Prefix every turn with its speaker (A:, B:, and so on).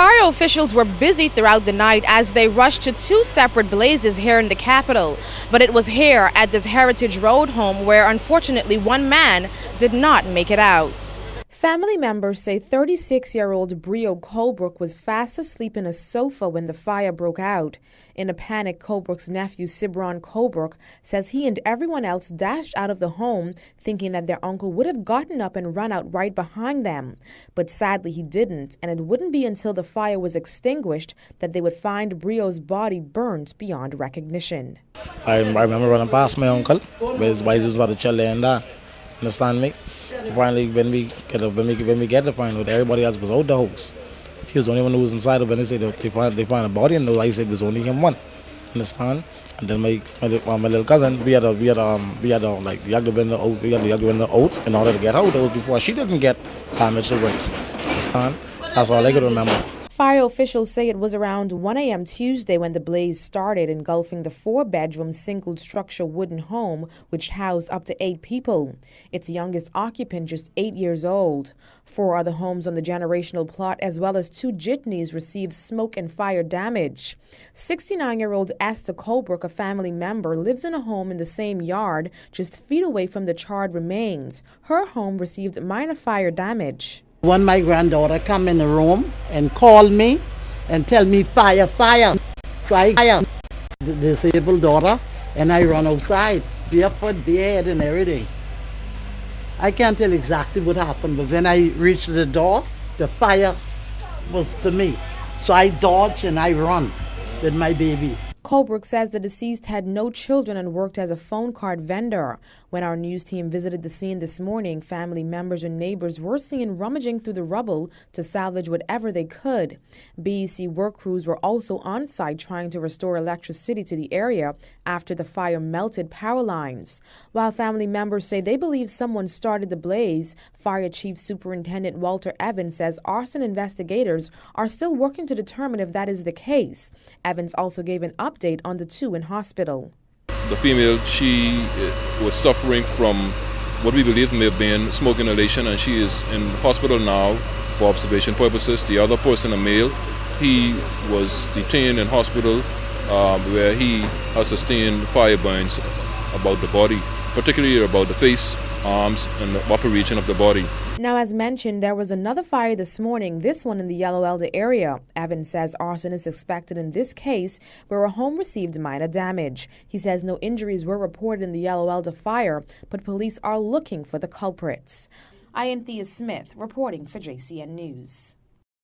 A: Fire officials were busy throughout the night as they rushed to two separate blazes here in the capital. But it was here at this Heritage Road home where unfortunately one man did not make it out. Family members say 36-year-old Brio Colebrook was fast asleep in a sofa when the fire broke out. In a panic, Colebrook's nephew, Cibron Colebrook, says he and everyone else dashed out of the home, thinking that their uncle would have gotten up and run out right behind them. But sadly, he didn't, and it wouldn't be until the fire was extinguished that they would find Brio's body burnt beyond recognition.
B: I remember running past my uncle, where he was at the chair laying there. Understand me? Finally, when we get to find out, everybody else was out the house. He was the only one who was inside. When they said they find a body, and I said it was only him one. Understand? And then my little cousin, we had to bring her out in order to get out. That was before she didn't get damage to works. Understand? That's all I could remember.
A: Fire officials say it was around 1 a.m. Tuesday when the blaze started, engulfing the four-bedroom single-structure wooden home, which housed up to 8 people. Its youngest occupant just 8 years old. 4 other homes on the generational plot, as well as 2 jitneys, received smoke and fire damage. 69-year-old Esther Colebrook, a family member, lives in a home in the same yard, just feet away from the charred remains. Her home received minor fire damage.
C: When my granddaughter come in the room and call me and tell me fire, fire. So I fire the disabled daughter and I run outside, barefoot, barehead and everything. I can't tell exactly what happened, but when I reached the door, the fire was to me. So I dodge and I run with my baby.
A: Colebrook says the deceased had no children and worked as a phone card vendor. When our news team visited the scene this morning, family members and neighbors were seen rummaging through the rubble to salvage whatever they could. BEC work crews were also on site trying to restore electricity to the area after the fire melted power lines. While family members say they believe someone started the blaze, Fire Chief Superintendent Walter Evans says arson investigators are still working to determine if that is the case. Evans also gave an update on the 2 in hospital.
D: The female, she was suffering from what we believe may have been smoke inhalation, and she is in hospital now for observation purposes. The other person, a male, he was detained in hospital where he has sustained fire burns about the body, particularly about the face, arms, and the upper region of the body.
A: Now, as mentioned, there was another fire this morning, this one in the Yellow Elder area. Evans says arson is suspected in this case, where a home received minor damage. He says no injuries were reported in the Yellow Elder fire, but police are looking for the culprits. Ianthia Smith reporting for JCN News.